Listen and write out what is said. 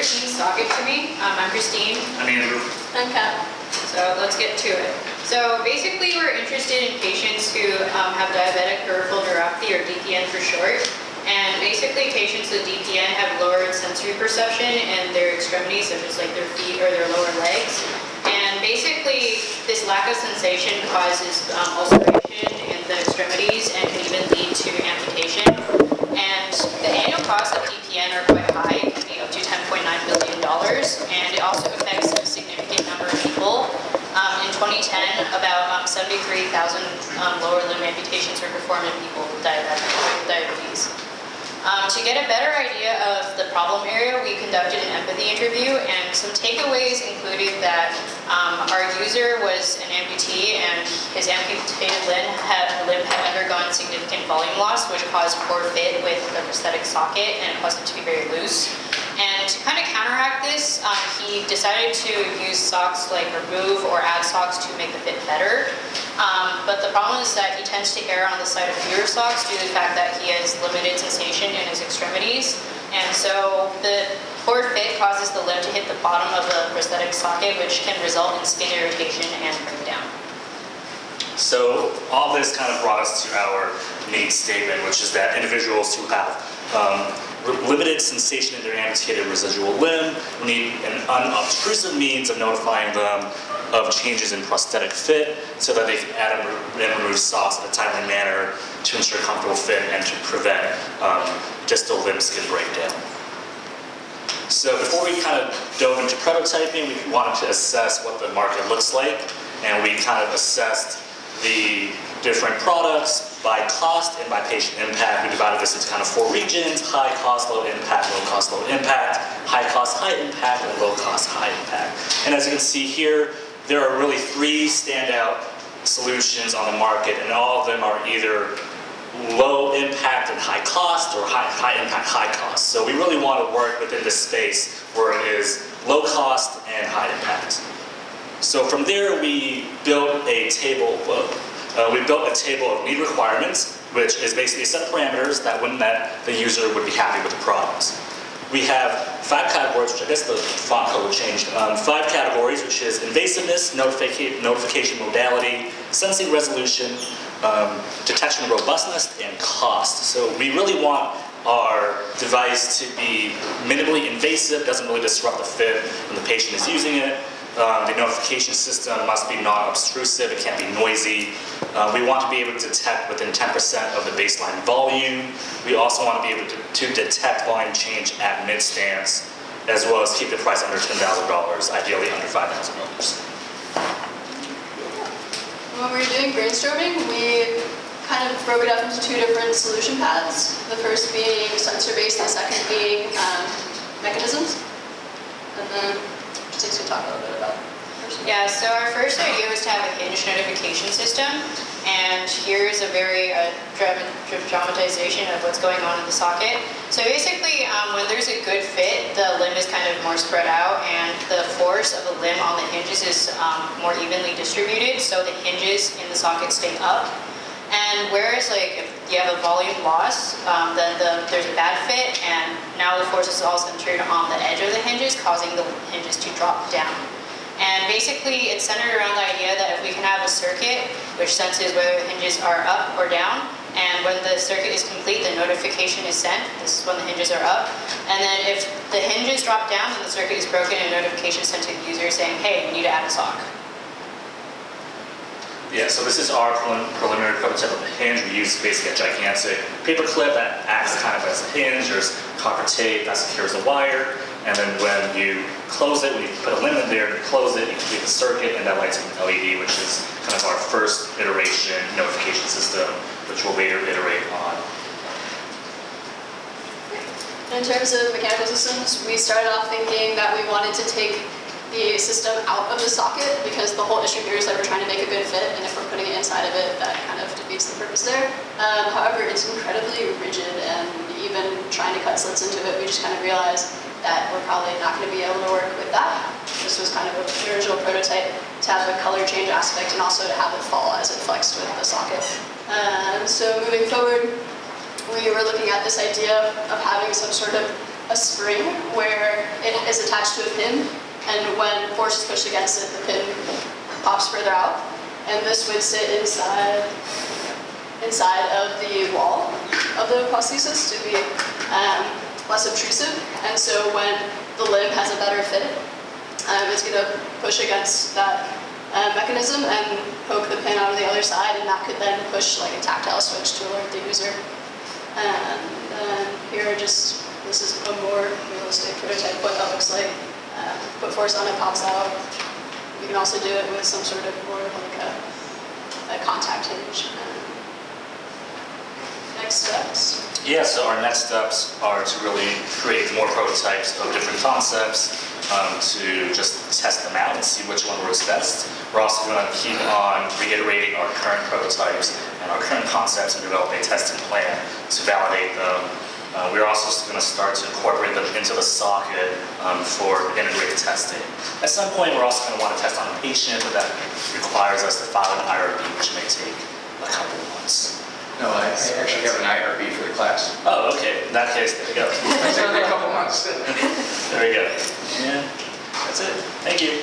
team socket to me. I'm Christine. I'm Andrew. I'm Kat. So let's get to it. So basically we're interested in patients who have diabetic peripheral neuropathy, or DPN for short. And basically patients with DPN have lowered sensory perception in their extremities, such as like their feet or their lower legs. And basically this lack of sensation causes ulceration in the extremities and can even lead to amputation. And the annual costs of DPN are quite high, it can be up to $10.9 billion, and it also affects a significant number of people. In 2010, about 73,000 lower limb amputations were performed in people with diabetes. To get a better idea of the problem area, we conducted an empathy interview, and some takeaways included that our user was an amputee and his amputated limb had undergone significant volume loss, which caused poor fit with the prosthetic socket, and it caused it to be very loose. And to kind of counteract this, he decided to use socks, like remove or add socks to make the fit better. But the problem is that he tends to err on the side of fewer socks due to the fact that he has limited sensation in his extremities. And so the poor fit causes the limb to hit the bottom of the prosthetic socket, which can result in skin irritation and breakdown. So all this kind of brought us to our main statement, which is that individuals who have limited sensation in their amputated residual limb need an unobtrusive means of notifying them of changes in prosthetic fit so that they can add and remove socks in a timely manner to ensure comfortable fit and to prevent distal limb skin breakdown. So before we kind of dove into prototyping, we wanted to assess what the market looks like, and we kind of assessed the different products by cost and by patient impact. We divided this into kind of 4 regions: high cost, low impact, low cost, low impact, high cost, high impact, and low cost, high impact. And as you can see here, there are really 3 standout solutions on the market, and all of them are either low impact and high cost, or high impact, high cost. So we really want to work within this space where it is low cost and high impact. So from there, we built a table of need requirements, which is basically a set of parameters that when met, the user would be happy with the products. We have 5 categories, which I guess the font color changed. 5 categories, which is invasiveness, notification modality, sensing resolution, detection robustness, and cost. So we really want our device to be minimally invasive, doesn't really disrupt the fit when the patient is using it. The notification system must be non-obtrusive, it can't be noisy. We want to be able to detect within 10% of the baseline volume. We also want to be able to detect volume change at mid-stance, as well as keep the price under $10,000, ideally under $5,000. When we were doing brainstorming, we kind of broke it up into 2 different solution paths. The first being sensor-based, and the second being mechanisms. And then Christine's going to talk a little bit about it. Yeah, so our first idea was to have a hinge notification system, and here's a very dramatization of what's going on in the socket. So basically, when there's a good fit, the limb is kind of more spread out, and the force of the limb on the hinges is more evenly distributed, so the hinges in the socket stay up. And whereas like if you have a volume loss, then there's a bad fit, and now the force is all centered on the edge of the hinges, causing the hinges to drop down. And basically it's centered around the idea that if we can have a circuit which senses whether the hinges are up or down, and when the circuit is complete, the notification is sent. This is when the hinges are up. And then if the hinges drop down, then the circuit is broken and a notification is sent to the user saying, hey, you need to add a sock. Yeah, so this is our preliminary prototype of the hinge. We use basically a gigantic paper clip that acts kind of as a hinge. There's copper tape that secures the wire, and then when you close it, when you put a limb in there to close it, you complete the circuit, and that lights up an LED, which is kind of our first iteration notification system, which we'll later iterate on. In terms of mechanical systems, we started off thinking that we wanted to take the system out of the socket, because the whole issue here is that we're trying to make a good fit, and if we're putting it inside of it, that kind of defeats the purpose there. However, it's incredibly rigid, and even trying to cut slits into it, we just kind of realized that we're probably not going to be able to work with that. This was kind of an original prototype to have a color change aspect, and also to have it fall as it flexed with the socket. So moving forward, we were looking at this idea of having some sort of a spring where it is attached to a pin, and when force is pushed against it, the pin pops further out. And this would sit inside of the wall of the prosthesis to be less obtrusive. And so when the limb has a better fit, it's going to push against that mechanism and poke the pin out of the other side, and that could then push like a tactile switch to alert the user. And then here, this is a more realistic prototype what that looks like. Put force on it, pops out. You can also do it with some sort of more like a contact hinge. Next steps. Yeah, so our next steps are to really create more prototypes of different concepts, to just test them out and see which one works best. We're also going to keep on reiterating our current prototypes and our current concepts and develop a testing plan to validate them. We're also going to start to incorporate them into the socket for integrated testing. At some point, we're also going to want to test on a patient, but that requires us to file an IRB, which may take a couple of months. No, I actually have an IRB for the class. Oh, okay. In that case, there we go. It's only a couple months. There we go. And that's it. Thank you.